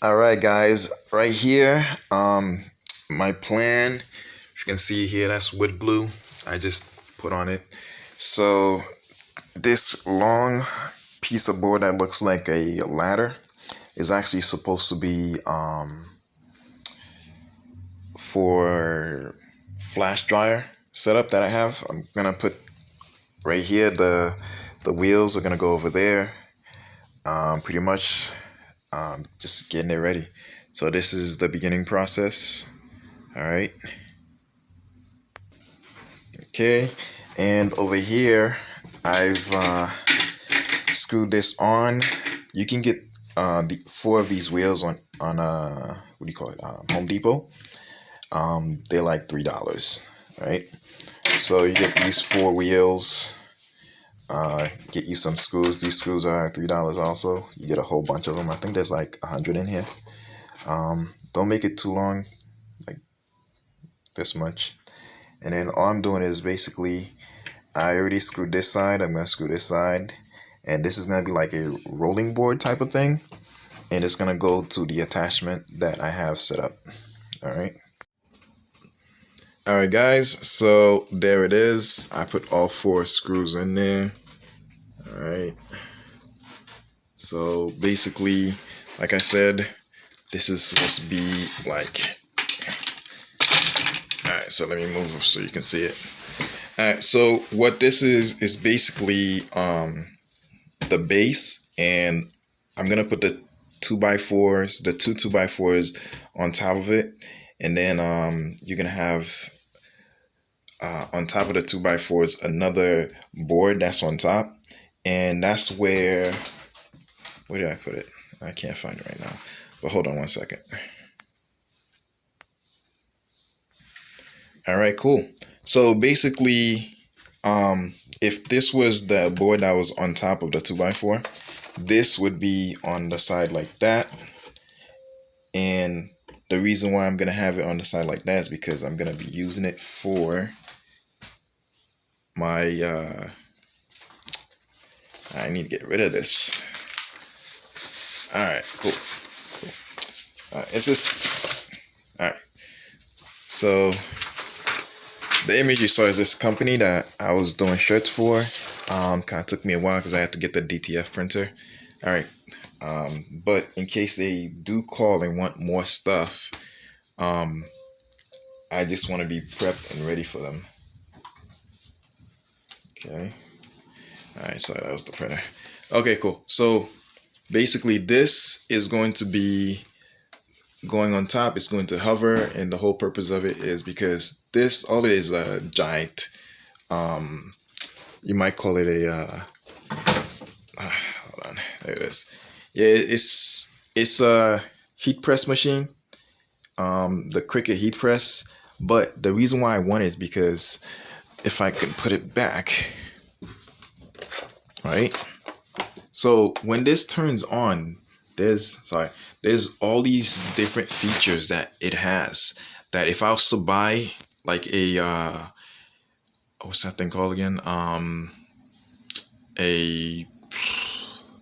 All right, guys, right here, my plan, if you can see here, that's wood glue. I just put on it. So this long piece of board that looks like a ladder is actually supposed to be for flash dryer setup that I have. I'm gonna put right here, the wheels are gonna go over there. Pretty much just getting it ready. So this is the beginning process. All right. Okay. And over here, I've screwed this on. You can get the four of these wheels on what do you call it? Home Depot. They're like $3, right? So you get these four wheels. Get you some screws. These screws are $3 also. You get a whole bunch of them. I think there's like 100 in here. Don't make it too long, like this much. And then all I'm doing is basically, I already screwed this side. I'm gonna screw this side, and this is gonna be like a rolling board type of thing, and it's gonna go to the attachment that I have set up. All right. All right, guys. So there it is. I put all four screws in there. All right. So basically, like I said, this is supposed to be like. All right. So let me move so you can see it. All right. So what this is basically the base, and I'm gonna put the 2x4s, the two 2x4s on top of it, and then you're gonna have on top of the 2x4s another board that's on top, and that's where did I put it? I can't find it right now, but hold on one second. All right, cool. So basically, if this was the board that was on top of the 2x4, this would be on the side like that. And the reason why I'm going to have it on the side like that is because I'm going to be using it for my, I need to get rid of this. All right, cool. It's just, all right. So the image you saw is this company that I was doing shirts for. Kind of took me a while because I had to get the DTF printer. All right. But in case they do call and want more stuff, I just want to be prepped and ready for them. Okay. All right. Sorry, that was the printer. Okay, cool. So basically, this is going to be going on top. It's going to hover, and the whole purpose of it is because this all it is a giant. You might call it a. Hold on. There it is. Yeah, it's a heat press machine. The Cricut heat press. But the reason why I want it is because if I can put it back, right? So when this turns on, there's all these different features that it has. That if I was to buy like a what's that thing called again? A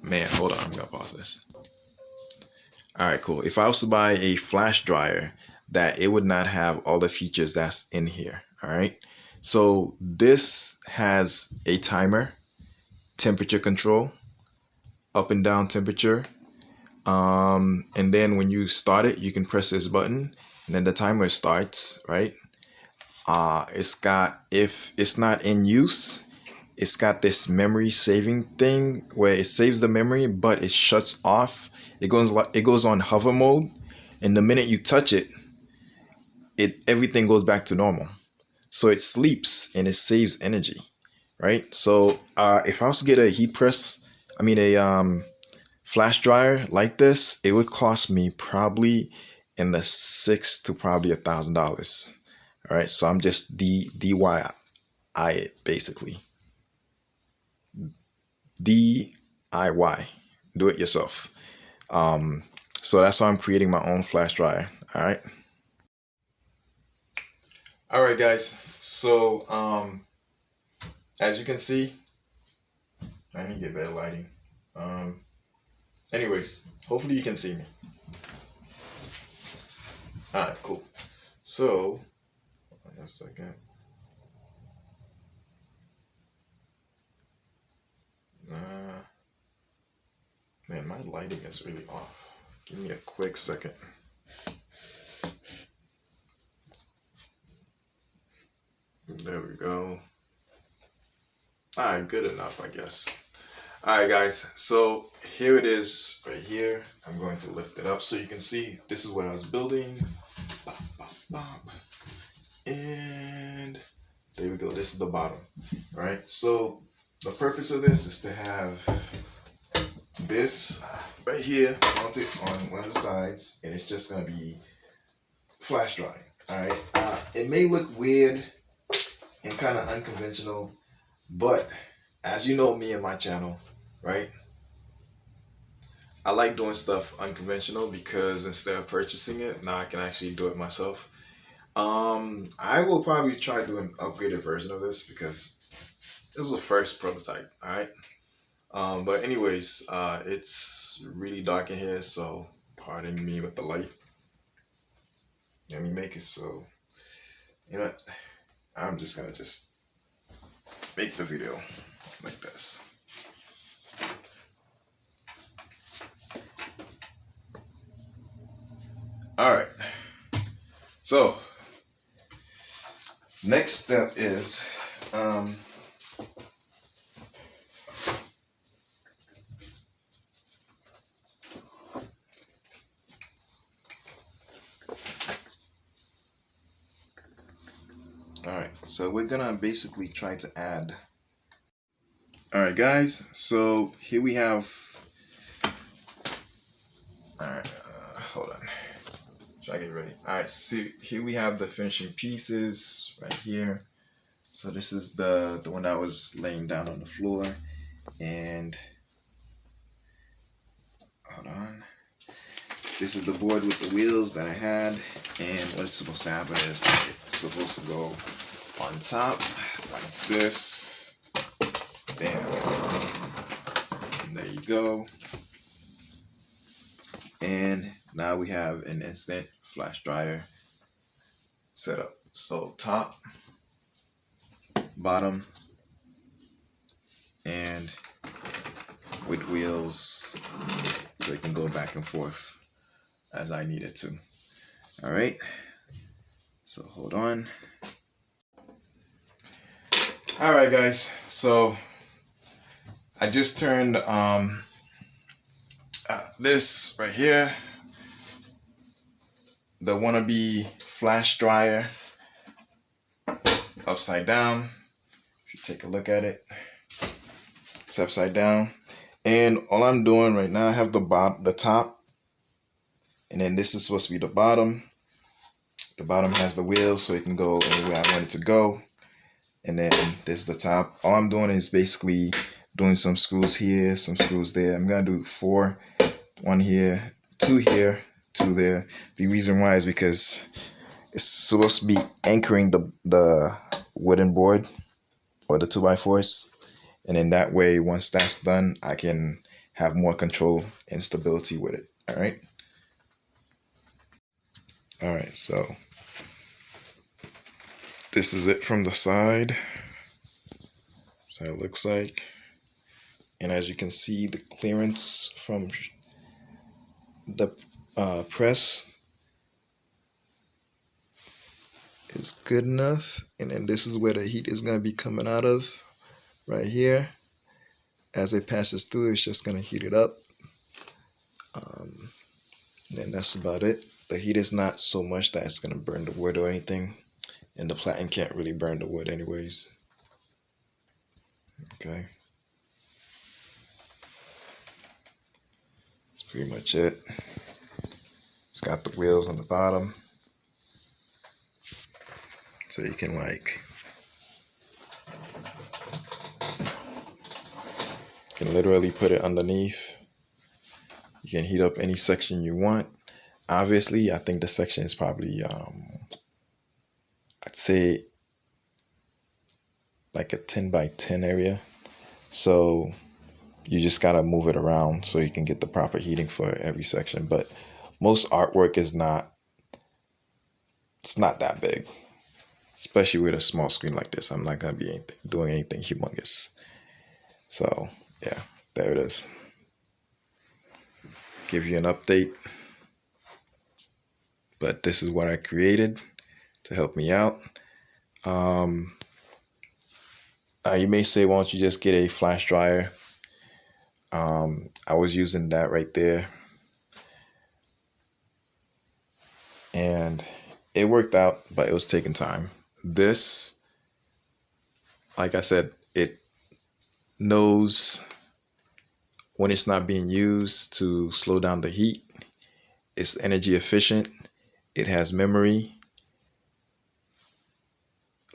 man, hold on, I'm gonna pause this. All right, cool. If I was to buy a flash dryer, that it would not have all the features that's in here. All right. So this has a timer, temperature control, up and down temperature. And then when you start it, you can press this button and then the timer starts, right? It's got, if it's not in use, it's got this memory saving thing where it saves the memory, but it shuts off. It goes on hover mode, and the minute you touch it, everything goes back to normal. So it sleeps and it saves energy, right? So if I was to get a heat press, I mean a flash dryer like this, it would cost me probably in the six to probably $1,000. All right, so I'm just DIY it basically. DIY, do it yourself. So that's why I'm creating my own flash dryer. All right. All right, guys. So as you can see, I need to get better lighting. Anyways, hopefully you can see me. Alright, cool. So, hold on a second. Man, my lighting is really off. Give me a quick second. There we go. Alright, good enough, I guess. Alright, guys, so here it is right here. I'm going to lift it up so you can see this is what I was building. Bop, bop, bop. And there we go. This is the bottom. Alright, so the purpose of this is to have this right here mounted on one of the sides, and it's just going to be flash drying. Alright, it may look weird and kind of unconventional, but as you know me and my channel, right? I like doing stuff unconventional because instead of purchasing it, now I can actually do it myself. I will probably try to do an upgraded version of this because this was the first prototype, all right? But anyways, it's really dark in here, so pardon me with the light. Let me make it so, you know what? I'm just gonna make the video like this. All right. So next step is all right, so we're gonna basically try to add. All right, guys, so here we have, all right, hold on, try to get ready. All right, see, here we have the finishing pieces right here. So this is the one that was laying down on the floor, and hold on, this is the board with the wheels that I had, and what it's supposed to happen is it's supposed to go on top like this. Bam. And there you go. And now we have an instant flash dryer setup. So top, bottom, and with wheels so it can go back and forth as I need it to. All right. So hold on. All right, guys. So I just turned this right here, the wannabe flash dryer, upside down. If you take a look at it, it's upside down. And all I'm doing right now, I have the top, and then this is supposed to be the bottom. The bottom has the wheel so it can go anywhere I want it to go. And then this is the top. All I'm doing is basically doing some screws here, some screws there. I'm gonna do 4, 1 here, 2 here, 2 there. The reason why is because it's supposed to be anchoring the wooden board or the 2x4s, and then that way, once that's done, I can have more control and stability with it. All right. All right. So this is it from the side. So it looks like. And as you can see, the clearance from the press is good enough. And then this is where the heat is going to be coming out of, right here. As it passes through, it's just going to heat it up. And that's about it. The heat is not so much that it's going to burn the wood or anything. And the platen can't really burn the wood anyways. Okay. That's pretty much it. It's got the wheels on the bottom. So you can literally put it underneath. You can heat up any section you want. Obviously, I think the section is probably, I'd say like a 10 by 10 area. So you just gotta move it around so you can get the proper heating for every section. But most artwork is not It's not that big, especially with a small screen like this. I'm not gonna be doing anything humongous. So yeah, there it is. Give you an update. But this is what I created to help me out. You may say, why don't you just get a flash dryer? I was using that right there, and it worked out, but it was taking time. This, like I said, it knows when it's not being used to slow down the heat. It's energy efficient. It has memory.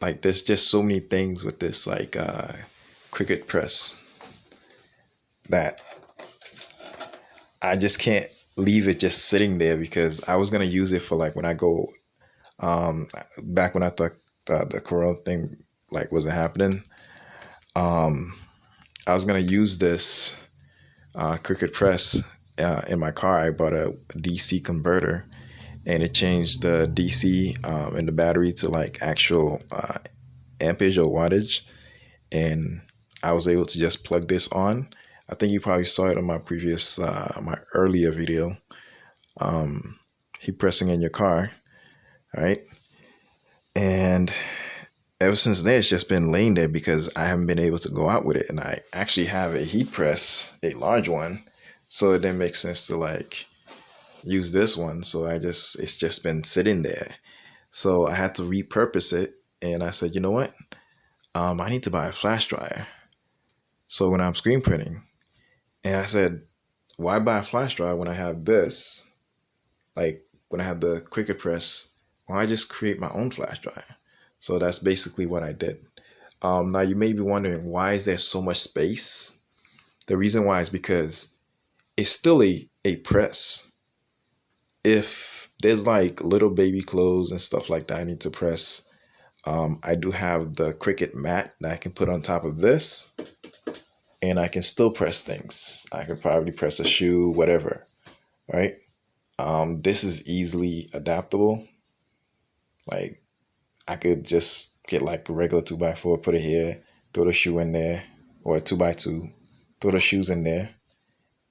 Like, there's just so many things with this, like Cricut press, that I just can't leave it just sitting there, because I was gonna use it for like when I go back when I thought the corona thing like wasn't happening. I was gonna use this Cricut press in my car. I bought a DC converter, and it changed the DC in the battery to like actual ampage or wattage, and I was able to just plug this on. I think you probably saw it on my previous, my earlier video, heat pressing in your car, right? And ever since then, it's just been laying there because I haven't been able to go out with it. And I actually have a heat press, a large one, so it didn't make sense to like use this one. So it's just been sitting there. So I had to repurpose it, and I said, you know what? I need to buy a flash dryer. So when I'm screen printing, and I said, why buy a flash dryer when I have this? Like, when I have the Cricut press, why just create my own flash dryer? So that's basically what I did. Now you may be wondering, why is there so much space? The reason why is because it's still a press. If there's like little baby clothes and stuff like that I need to press, I do have the Cricut mat that I can put on top of this, and I can still press things. I could probably press a shoe, whatever, right? This is easily adaptable. Like, I could just get like a regular 2x4, put it here, throw the shoe in there, or a 2x2, throw the shoes in there,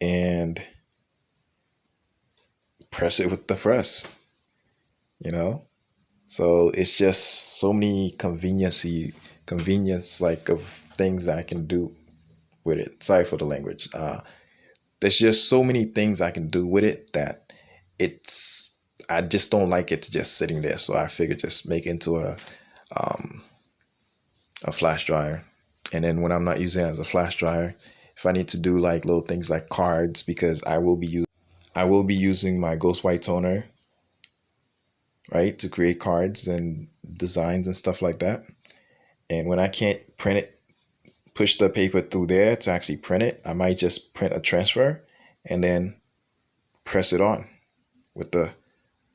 and press it with the press, you know? So it's just so many convenience like of things that I can do with it. Sorry for the language. There's just so many things I can do with it that I just don't like it just sitting there. So I figured just make it into a flash dryer. And then when I'm not using it as a flash dryer, if I need to do like little things like cards, because I will be using my Ghost White toner, right, to create cards and designs and stuff like that. And when I can't print it, push the paper through there to actually print it, I might just print a transfer and then press it on with the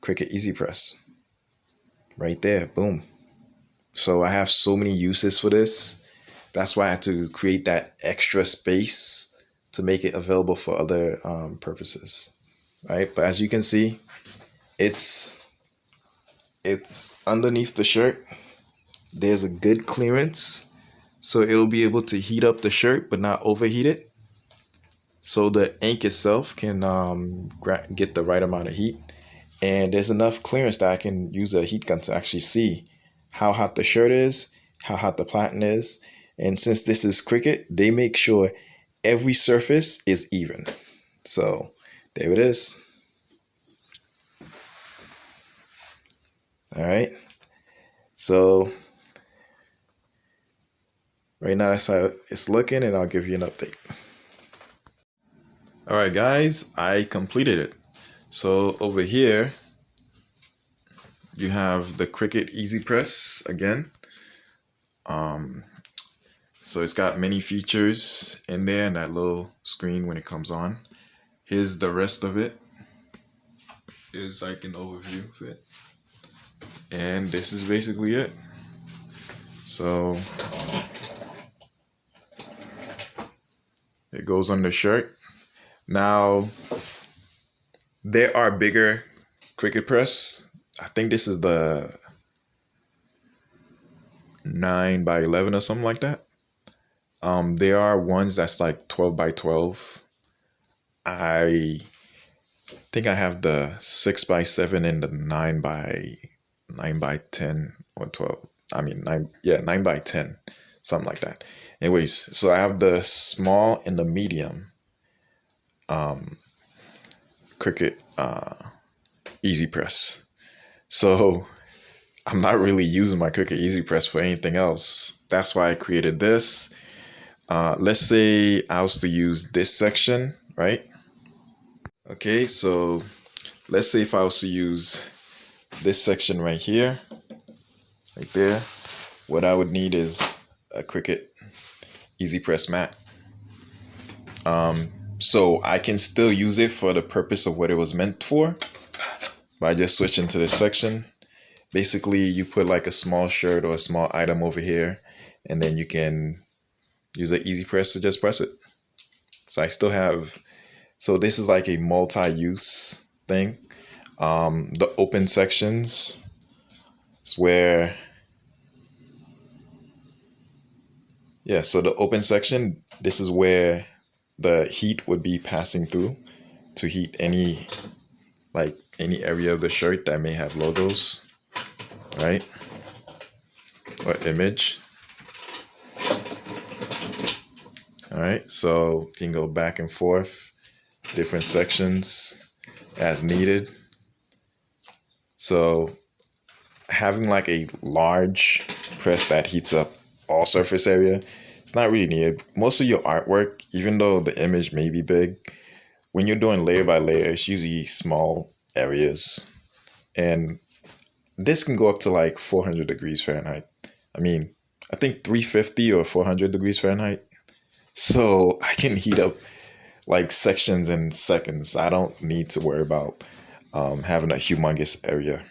Cricut Easy Press. Right there, boom. So I have so many uses for this. That's why I had to create that extra space to make it available for other purposes, right? But as you can see, it's underneath the shirt. There's a good clearance, so it'll be able to heat up the shirt but not overheat it. So the ink itself can get the right amount of heat. And there's enough clearance that I can use a heat gun to actually see how hot the shirt is, how hot the platen is. And since this is Cricut, they make sure every surface is even. So there it is. All right. So right now that's how it's looking, and I'll give you an update. All right, guys, I completed it. So over here, you have the Cricut Easy Press again. So it's got many features in there in that little screen when it comes on. Here's the rest of it. Is like an overview of it. And this is basically it. So it goes on the shirt. Now, there are bigger Cricut press I think this is the 9 by 11 or something like that. There are ones that's like 12 by 12. I think I have the 6 by 7 and the 9 by 10 or 12. I mean 9 by 10, something like that. Anyways, so I have the small and the medium Cricut Easy Press. So I'm not really using my Cricut Easy Press for anything else. That's why I created this. Let's say I was to use this section, right? Okay, so let's say if I was to use this section right here, right there, what I would need is a Cricut Easy Press mat. So I can still use it for the purpose of what it was meant for by just switching to this section. Basically, you put like a small shirt or a small item over here, and then you can use the Easy Press to just press it. So I still have, so this is like a multi-use thing. The open sections is where, yeah, so the open section, this is where the heat would be passing through to heat any area of the shirt that may have logos, right? Or image. All right, so you can go back and forth, different sections as needed. So having like a large press that heats up all surface area, it's not really needed. Most of your artwork, even though the image may be big, when you're doing layer by layer, it's usually small areas. And this can go up to like 400 degrees Fahrenheit. I mean, I think 350 or 400 degrees Fahrenheit. So I can heat up like sections in seconds. I don't need to worry about having a humongous area.